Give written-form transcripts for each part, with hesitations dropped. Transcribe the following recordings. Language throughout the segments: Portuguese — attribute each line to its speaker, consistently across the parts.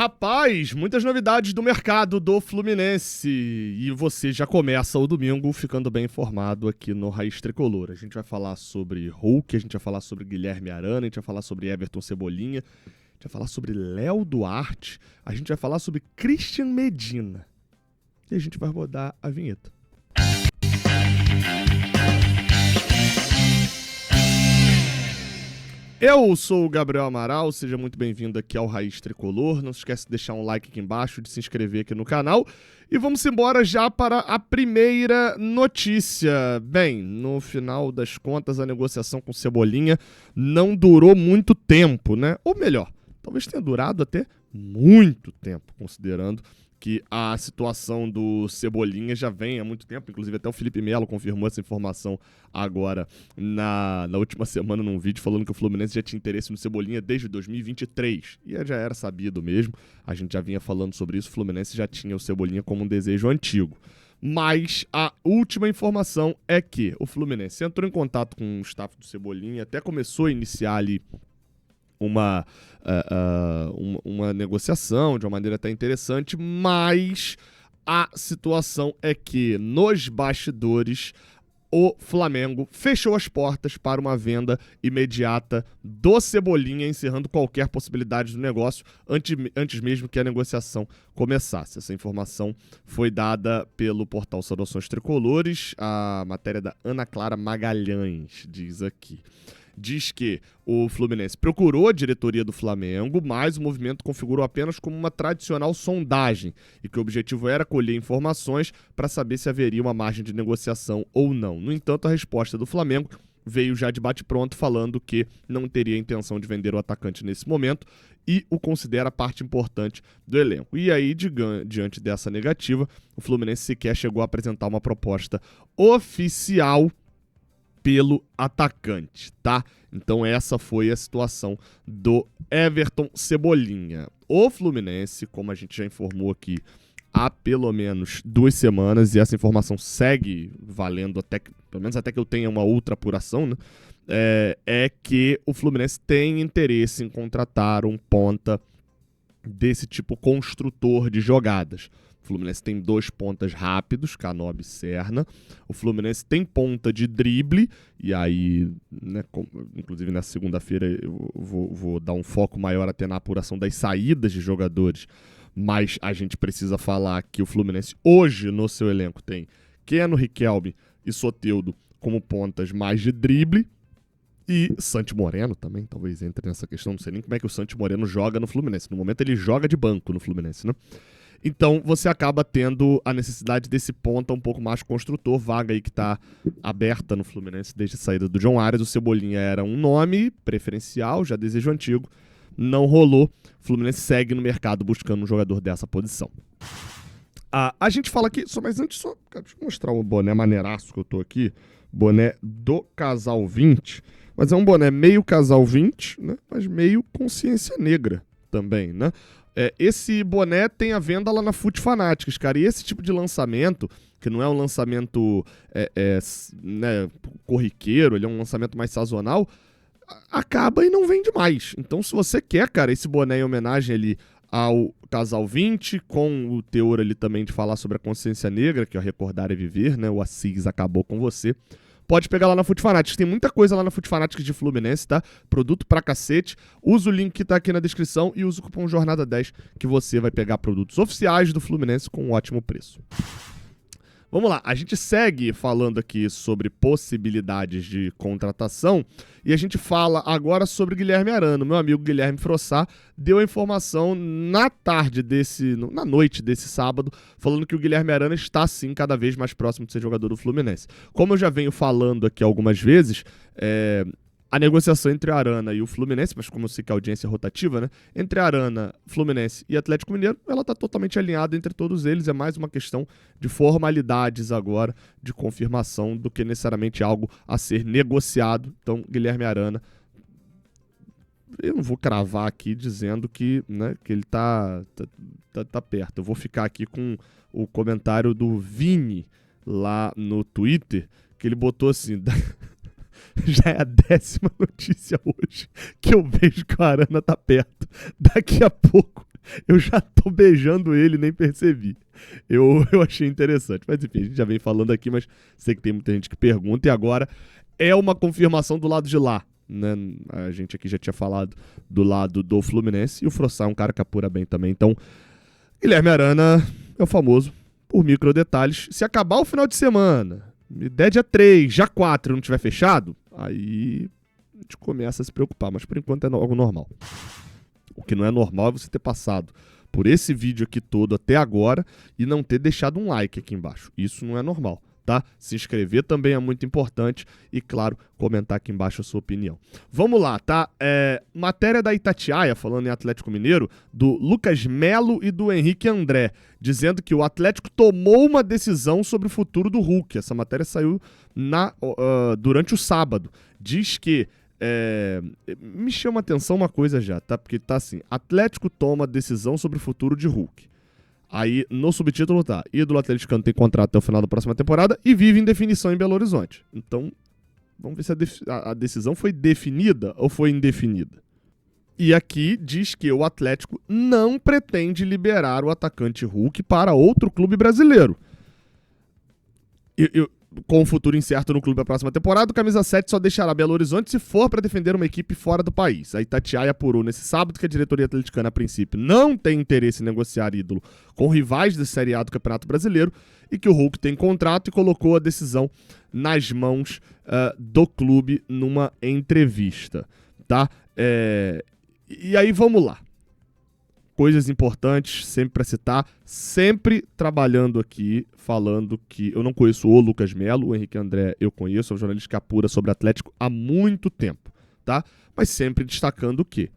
Speaker 1: Rapaz, muitas novidades do mercado do Fluminense e você já começa o domingo ficando bem informado aqui no Raiz Tricolor. A gente vai falar sobre Hulk, a gente vai falar sobre Guilherme Arana, a gente vai falar sobre Everton Cebolinha, a gente vai falar sobre Léo Duarte, a gente vai falar sobre Christian Medina e a gente vai rodar a vinheta. Eu sou o Gabriel Amaral, seja muito bem-vindo aqui ao Raiz Tricolor. Não se esquece de deixar um like aqui embaixo, de se inscrever aqui no canal. E vamos embora já para a primeira notícia. Bem, no final das contas, a negociação com Cebolinha não durou muito tempo, né? Ou melhor, talvez tenha durado até muito tempo, considerando que a situação do Cebolinha já vem há muito tempo, inclusive até o Felipe Melo confirmou essa informação agora na última semana num vídeo falando que o Fluminense já tinha interesse no Cebolinha desde 2023, e já era sabido mesmo, a gente já vinha falando sobre isso, o Fluminense já tinha o Cebolinha como um desejo antigo. Mas a última informação é que o Fluminense entrou em contato com o staff do Cebolinha, até começou a iniciar ali uma negociação de uma maneira até interessante, mas a situação é que nos bastidores o Flamengo fechou as portas para uma venda imediata do Cebolinha, encerrando qualquer possibilidade do negócio antes mesmo que a negociação começasse. Essa informação foi dada pelo portal Saudações Tricolores, a matéria da Ana Clara Magalhães diz aqui. Diz que o Fluminense procurou a diretoria do Flamengo, mas o movimento configurou apenas como uma tradicional sondagem e que o objetivo era colher informações para saber se haveria uma margem de negociação ou não. No entanto, a resposta do Flamengo veio já de bate-pronto falando que não teria intenção de vender o atacante nesse momento e o considera parte importante do elenco. E aí, diante dessa negativa, o Fluminense sequer chegou a apresentar uma proposta oficial pelo atacante, tá? Então essa foi a situação do Everton Cebolinha. O Fluminense, como a gente já informou aqui há pelo menos 2 semanas, e essa informação segue valendo pelo menos até que eu tenha uma outra apuração, né? É que o Fluminense tem interesse em contratar um ponta desse tipo construtor de jogadas. O Fluminense tem 2 pontas rápidos, Canobi e Serna. O Fluminense tem ponta de drible, e aí, né, inclusive na segunda-feira eu vou dar um foco maior até na apuração das saídas de jogadores, mas a gente precisa falar que o Fluminense hoje no seu elenco tem Keno, Riquelme e Soteldo como pontas mais de drible, e Santi Moreno também, talvez entre nessa questão, não sei nem como é que o Santi Moreno joga no Fluminense, no momento ele joga de banco no Fluminense, né? Então você acaba tendo a necessidade desse ponta um pouco mais construtor, vaga aí que está aberta no Fluminense desde a saída do John Arias. O Cebolinha era um nome preferencial, já desejo antigo, não rolou. O Fluminense segue no mercado buscando um jogador dessa posição. A gente fala aqui, mas antes cara, deixa eu mostrar o boné maneiraço que eu tô aqui, boné do Casal 20, mas é um boné meio Casal 20, né, mas meio consciência negra também, né? Esse boné tem a venda lá na Fute Fanatics, cara, e esse tipo de lançamento, que não é um lançamento né, corriqueiro, ele é um lançamento mais sazonal, acaba e não vende mais. Então se você quer, cara, esse boné em homenagem ali ao Casal 20, com o teor ali também de falar sobre a consciência negra, que é o Recordar e Viver, né, o Assis acabou com você, pode pegar lá na Fute Fanatics. Tem muita coisa lá na Fute Fanatics de Fluminense, tá? Produto pra cacete. Usa o link que tá aqui na descrição e usa o cupom Jornada10 que você vai pegar produtos oficiais do Fluminense com um ótimo preço. Vamos lá, a gente segue falando aqui sobre possibilidades de contratação e a gente fala agora sobre Guilherme Arana. Meu amigo Guilherme Frossá deu a informação na noite desse sábado, falando que o Guilherme Arana está sim cada vez mais próximo de ser jogador do Fluminense. Como eu já venho falando aqui algumas vezes, a negociação entre a Arana e o Fluminense, mas como eu sei que a audiência é rotativa, né? Entre a Arana, Fluminense e Atlético Mineiro, ela está totalmente alinhada entre todos eles. É mais uma questão de formalidades agora, de confirmação, do que necessariamente algo a ser negociado. Então, Guilherme Arana, eu não vou cravar aqui dizendo que, né, que ele tá perto. Eu vou ficar aqui com o comentário do Vini lá no Twitter, que ele botou assim... Já é a 10ª notícia hoje que eu vejo que o Arana tá perto. Daqui a pouco Eu já tô beijando ele, nem percebi. Eu achei interessante. Mas enfim, a gente já vem falando aqui, mas sei que tem muita gente que pergunta. E agora é uma confirmação do lado de lá, né? A gente aqui já tinha falado do lado do Fluminense. E o Frossá é um cara que apura bem também. Então, Guilherme Arana é o famoso por micro detalhes. Se acabar o final de semana, me der dia 3, já 4 não tiver fechado, aí a gente começa a se preocupar. Mas por enquanto é algo normal. O que não é normal é você ter passado por esse vídeo aqui todo até agora e não ter deixado um like aqui embaixo. Isso não é normal, tá? Se inscrever também é muito importante e, claro, comentar aqui embaixo a sua opinião. Vamos lá, tá? Matéria da Itatiaia, falando em Atlético Mineiro, do Lucas Melo e do Henrique André, dizendo que o Atlético tomou uma decisão sobre o futuro do Hulk. Essa matéria saiu durante o sábado. Diz que me chama a atenção uma coisa já, tá? Porque tá assim, Atlético toma decisão sobre o futuro de Hulk. Aí, no subtítulo tá, ídolo atleticano tem contrato até o final da próxima temporada e vive em definição em Belo Horizonte. Então, vamos ver se a decisão foi definida ou foi indefinida. E aqui diz que o Atlético não pretende liberar o atacante Hulk para outro clube brasileiro. Com o futuro incerto no clube da próxima temporada, o Camisa 7 só deixará Belo Horizonte se for para defender uma equipe fora do país. A Itatiaia apurou nesse sábado que a diretoria atleticana, a princípio, não tem interesse em negociar ídolo com rivais da Série A do Campeonato Brasileiro e que o Hulk tem contrato e colocou a decisão nas mãos do clube numa entrevista, tá? E aí vamos lá. Coisas importantes, sempre para citar, sempre trabalhando aqui, falando que eu não conheço o Lucas Melo, o Henrique André eu conheço, é um jornalista que apura sobre Atlético há muito tempo, tá? Mas sempre destacando que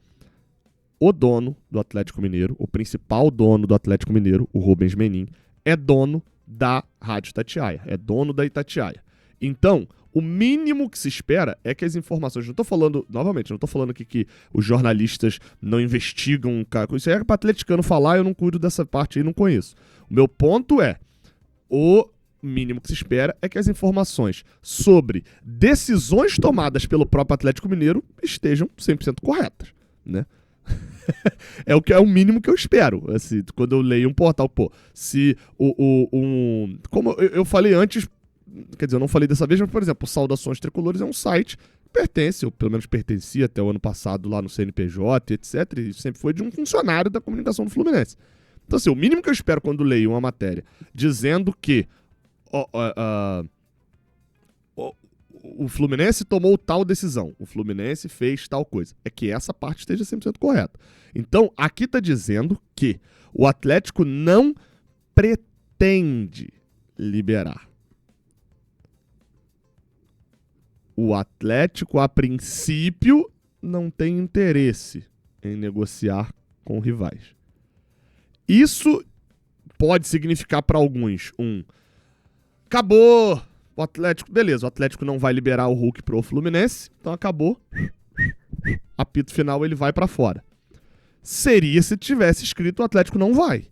Speaker 1: o dono do Atlético Mineiro, o principal dono do Atlético Mineiro, o Rubens Menin, é dono da Rádio Itatiaia, é dono da Itatiaia. Então, o mínimo que se espera é que as informações... Não estou falando, novamente, não estou falando aqui que os jornalistas não investigam... Isso é para atleticano falar, eu não cuido dessa parte aí, não conheço. O meu ponto é, o mínimo que se espera é que as informações sobre decisões tomadas pelo próprio Atlético Mineiro estejam 100% corretas, né? É o mínimo que eu espero, assim, quando eu leio um portal. Pô, se como eu falei antes... Quer dizer, eu não falei dessa vez, mas, por exemplo, o Saudações Tricolores é um site que pertence, ou pelo menos pertencia até o ano passado lá no CNPJ, etc. E sempre foi de um funcionário da comunicação do Fluminense. Então, assim, o mínimo que eu espero quando leio uma matéria dizendo que o Fluminense tomou tal decisão, o Fluminense fez tal coisa, é que essa parte esteja 100% correta. Então, aqui está dizendo que o Atlético não pretende liberar. O Atlético, a princípio, não tem interesse em negociar com rivais. Isso pode significar para alguns acabou, o Atlético, beleza, o Atlético não vai liberar o Hulk pro Fluminense, então acabou, apito final ele vai para fora. Seria se tivesse escrito o Atlético não vai.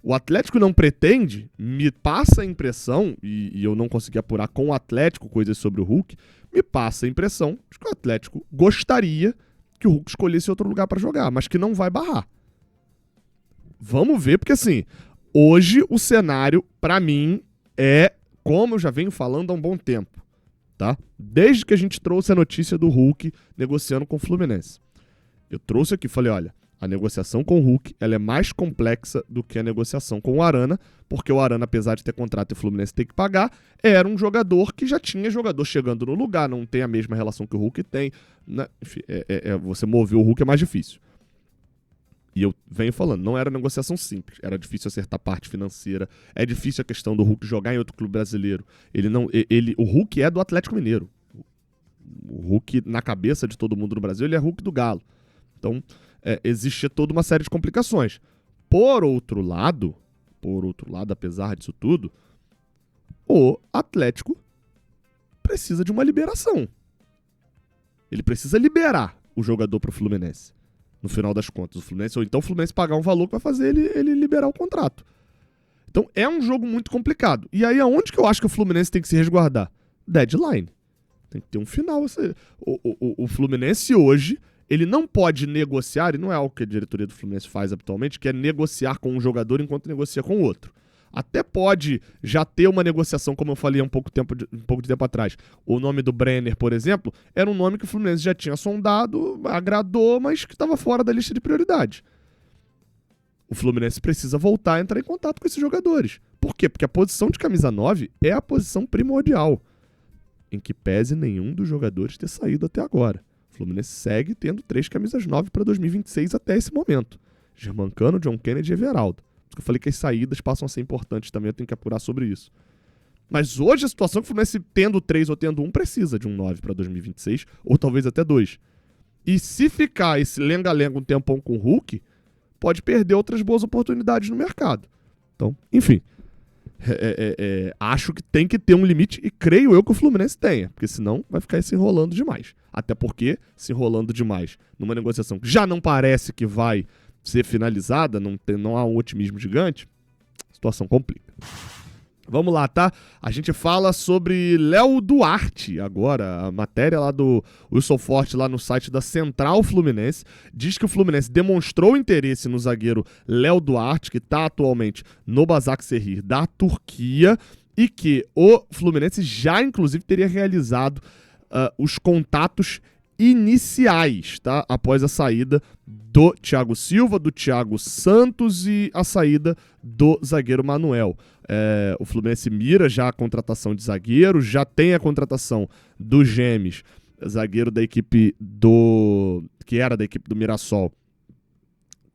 Speaker 1: O Atlético não pretende, me passa a impressão, e eu não consegui apurar com o Atlético coisas sobre o Hulk, me passa a impressão de que o Atlético gostaria que o Hulk escolhesse outro lugar para jogar, mas que não vai barrar. Vamos ver, porque assim, hoje o cenário, para mim, é como eu já venho falando há um bom tempo, tá? Desde que a gente trouxe a notícia do Hulk negociando com o Fluminense. Eu trouxe aqui, falei, olha, a negociação com o Hulk ela é mais complexa do que a negociação com o Arana, porque o Arana, apesar de ter contrato e o Fluminense ter que pagar, era um jogador que já tinha jogador chegando no lugar, não tem a mesma relação que o Hulk tem, né? Enfim, você mover o Hulk é mais difícil. E eu venho falando, não era negociação simples, era difícil acertar a parte financeira, é difícil a questão do Hulk jogar em outro clube brasileiro. O Hulk é do Atlético Mineiro. O Hulk, na cabeça de todo mundo no Brasil, ele é Hulk do Galo. Então, existe toda uma série de complicações. Por outro lado, apesar disso tudo, o Atlético precisa de uma liberação. Ele precisa liberar o jogador para o Fluminense. No final das contas, ou então o Fluminense pagar um valor que vai fazer ele liberar o contrato. Então é um jogo muito complicado. E aí aonde que eu acho que o Fluminense tem que se resguardar? Deadline. Tem que ter um final. O Fluminense hoje ele não pode negociar, e não é algo que a diretoria do Fluminense faz habitualmente, que é negociar com um jogador enquanto negocia com o outro. Até pode já ter uma negociação, como eu falei há um pouco de tempo atrás. O nome do Brenner, por exemplo, era um nome que o Fluminense já tinha sondado, agradou, mas que estava fora da lista de prioridade. O Fluminense precisa voltar a entrar em contato com esses jogadores. Por quê? Porque a posição de camisa 9 é a posição primordial, em que pese nenhum dos jogadores ter saído até agora. O Fluminense segue tendo 3 camisas 9 para 2026 até esse momento. Germancano, John Kennedy e Everaldo. Eu falei que as saídas passam a ser importantes também, eu tenho que apurar sobre isso. Mas hoje a situação é que o Fluminense, tendo 3 ou tendo 1, precisa de um 9 para 2026, ou talvez até 2. E se ficar esse lenga-lenga um tempão com o Hulk, pode perder outras boas oportunidades no mercado. Então, enfim, acho que tem que ter um limite, e creio eu que o Fluminense tenha, porque senão vai ficar se enrolando demais. Até porque, se enrolando demais numa negociação que já não parece que vai ser finalizada, não há um otimismo gigante, a situação complica. Vamos lá, tá? A gente fala sobre Léo Duarte agora. A matéria lá do Wilson Forte, lá no site da Central Fluminense, diz que o Fluminense demonstrou interesse no zagueiro Léo Duarte, que está atualmente no Başakşehir da Turquia, e que o Fluminense já, inclusive, teria realizado os contatos iniciais, tá? Após a saída do Thiago Silva, do Thiago Santos e a saída do zagueiro Manuel. O Fluminense mira já a contratação de zagueiro, já tem a contratação do Gemes, zagueiro da equipe que era da equipe do Mirassol,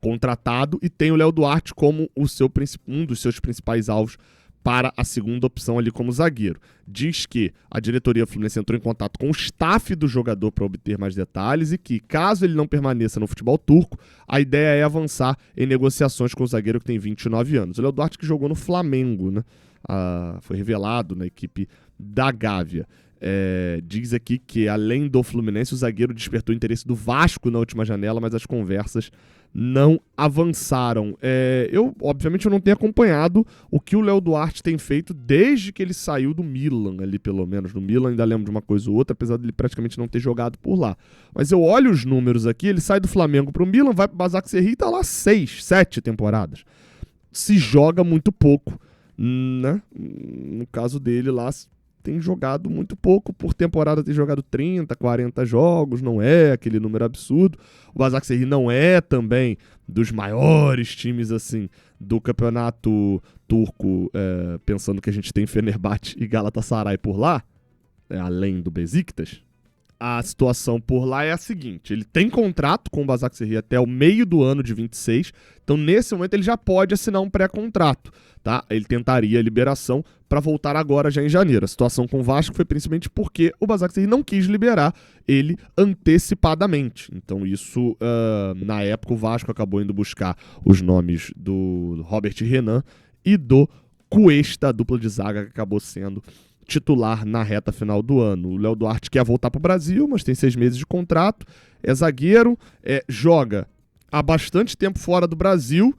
Speaker 1: contratado, e tem o Léo Duarte como um dos seus principais alvos para a segunda opção ali como zagueiro. Diz que a diretoria Fluminense entrou em contato com o staff do jogador para obter mais detalhes e que, caso ele não permaneça no futebol turco, a ideia é avançar em negociações com o zagueiro que tem 29 anos. O Léo Duarte, que jogou no Flamengo, né? Foi revelado na equipe da Gávea. Diz aqui que, além do Fluminense, o zagueiro despertou o interesse do Vasco na última janela, mas as conversas não avançaram. Obviamente, eu não tenho acompanhado o que o Léo Duarte tem feito desde que ele saiu do Milan, ali pelo menos. No Milan ainda lembro de uma coisa ou outra, apesar dele praticamente não ter jogado por lá. Mas eu olho os números aqui, ele sai do Flamengo para o Milan, vai para o Başakşehir e está lá 6, 7 temporadas. Se joga muito pouco, né? No caso dele lá, tem jogado muito pouco, por temporada tem jogado 30, 40 jogos, não é aquele número absurdo. O Başakşehir não é também dos maiores times assim do campeonato turco, pensando que a gente tem Fenerbahçe e Galatasaray por lá, além do Beşiktaş. A situação por lá é a seguinte: ele tem contrato com o Başakşehir até o meio do ano de 26, então nesse momento ele já pode assinar um pré-contrato, tá? Ele tentaria a liberação para voltar agora já em janeiro. A situação com o Vasco foi principalmente porque o Başakşehir não quis liberar ele antecipadamente. Então isso, na época, o Vasco acabou indo buscar os nomes do Robert Renan e do Cuesta, a dupla de zaga que acabou sendo titular na reta final do ano. O Léo Duarte quer voltar para o Brasil, mas tem 6 meses de contrato, é zagueiro, joga há bastante tempo fora do Brasil.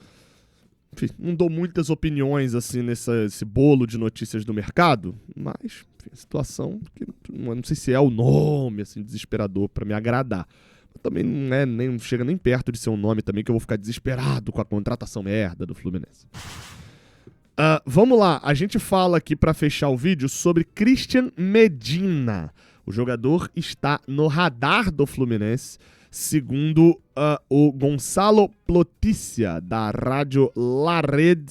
Speaker 1: Enfim, não dou muitas opiniões assim nesse bolo de notícias do mercado, mas a situação que não sei se é o nome assim desesperador para me agradar. Também não chega nem perto de ser um nome também que eu vou ficar desesperado com a contratação merda do Fluminense. Vamos lá, a gente fala aqui para fechar o vídeo sobre Christian Medina. O jogador está no radar do Fluminense, segundo o Gonçalo Ploticia, da rádio La Red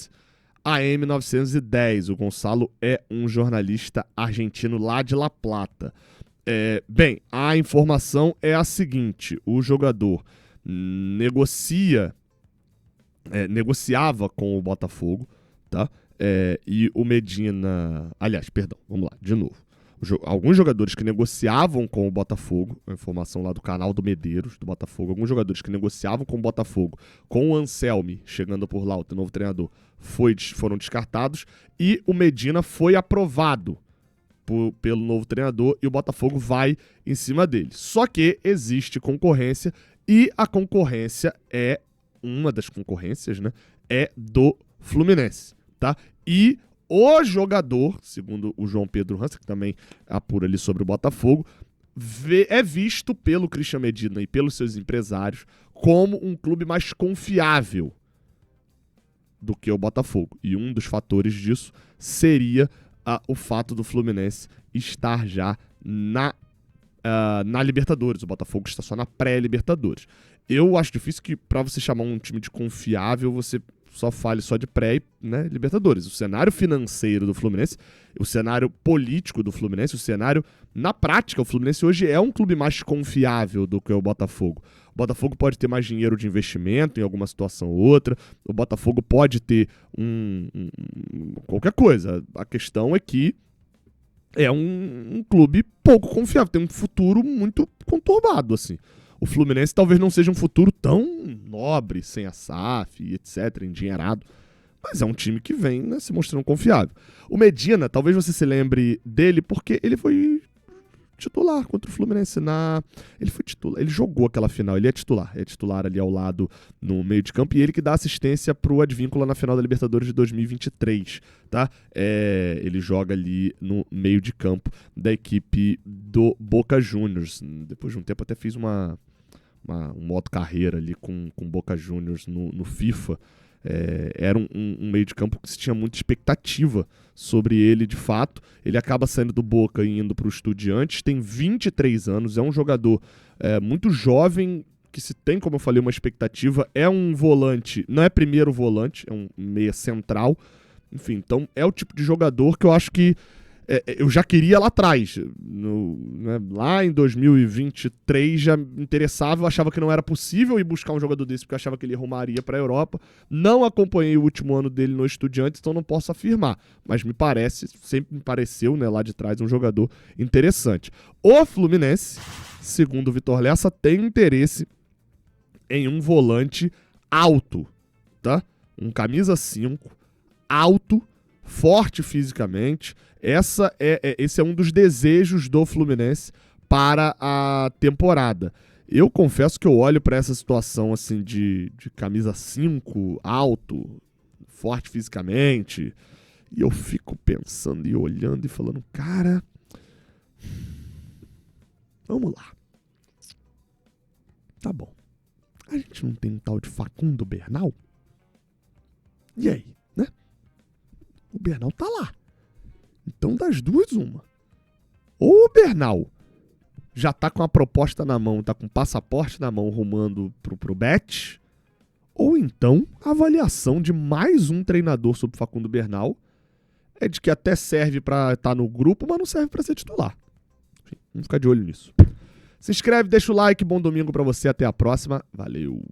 Speaker 1: AM 910. O Gonçalo é um jornalista argentino lá de La Plata. Bem, a informação é a seguinte: o jogador negociava com o Botafogo, tá? E o Medina... Aliás, perdão, vamos lá, de novo. Alguns jogadores que negociavam com o Botafogo, a informação lá do canal do Medeiros, do Botafogo, alguns jogadores que negociavam com o Botafogo, com o Anselmi, chegando por lá, o novo treinador, foram descartados, e o Medina foi aprovado pelo novo treinador, e o Botafogo vai em cima dele. Só que existe concorrência, e a concorrência uma das concorrências, né, é do Fluminense, tá? E o jogador, segundo o João Pedro Hansen, que também apura ali sobre o Botafogo, é visto pelo Christian Medina e pelos seus empresários como um clube mais confiável do que o Botafogo. E um dos fatores disso seria o fato do Fluminense estar já na Libertadores. O Botafogo está só na pré-Libertadores. Eu acho difícil que, para você chamar um time de confiável, você só fale só de pré e, né, Libertadores. O cenário financeiro do Fluminense, o cenário político do Fluminense, o cenário, na prática, o Fluminense hoje é um clube mais confiável do que o Botafogo. O Botafogo pode ter mais dinheiro de investimento em alguma situação ou outra, o Botafogo pode ter qualquer coisa. A questão é que é um clube pouco confiável, tem um futuro muito conturbado, assim. O Fluminense talvez não seja um futuro tão nobre, sem a SAF e etc, endinheirado, mas é um time que vem, né, se mostrando confiável. O Medina, talvez você se lembre dele porque ele foi titular contra o Fluminense ele foi titular, ele jogou aquela final, ele é titular ali ao lado no meio de campo, e ele que dá assistência pro Advíncula na final da Libertadores de 2023, tá? Ele joga ali no meio de campo da equipe do Boca Juniors. Depois de um tempo até fiz um modo carreira ali com Boca Juniors no FIFA. Era um meio de campo que se tinha muita expectativa sobre ele, de fato. Ele acaba saindo do Boca e indo para o Estudiantes, tem 23 anos, é um jogador muito jovem, que se tem, como eu falei, uma expectativa. É um volante, não é primeiro volante, é um meia central. Enfim, então é o tipo de jogador que eu acho que eu já queria lá atrás. Lá em 2023 já me interessava, eu achava que não era possível ir buscar um jogador desse, porque eu achava que ele arrumaria para a Europa. Não acompanhei o último ano dele no Estudiantes, então não posso afirmar. Mas sempre me pareceu, né, lá de trás, um jogador interessante. O Fluminense, segundo o Vitor Lessa, tem interesse em um volante alto, tá? Um camisa 5, alto, forte fisicamente. Esse é um dos desejos do Fluminense para a temporada. Eu confesso que eu olho para essa situação assim de camisa 5, alto, forte fisicamente, e eu fico pensando e olhando e falando, cara, vamos lá. Tá bom. A gente não tem um tal de Facundo Bernal? E aí, né? O Bernal tá lá. Então, das duas, uma. Ou o Bernal já tá com a proposta na mão, tá com o passaporte na mão, rumando pro Bet, ou então a avaliação de mais um treinador sobre Facundo Bernal é de que até serve pra estar no grupo, mas não serve pra ser titular. Enfim, vamos ficar de olho nisso. Se inscreve, deixa o like, bom domingo pra você, até a próxima. Valeu!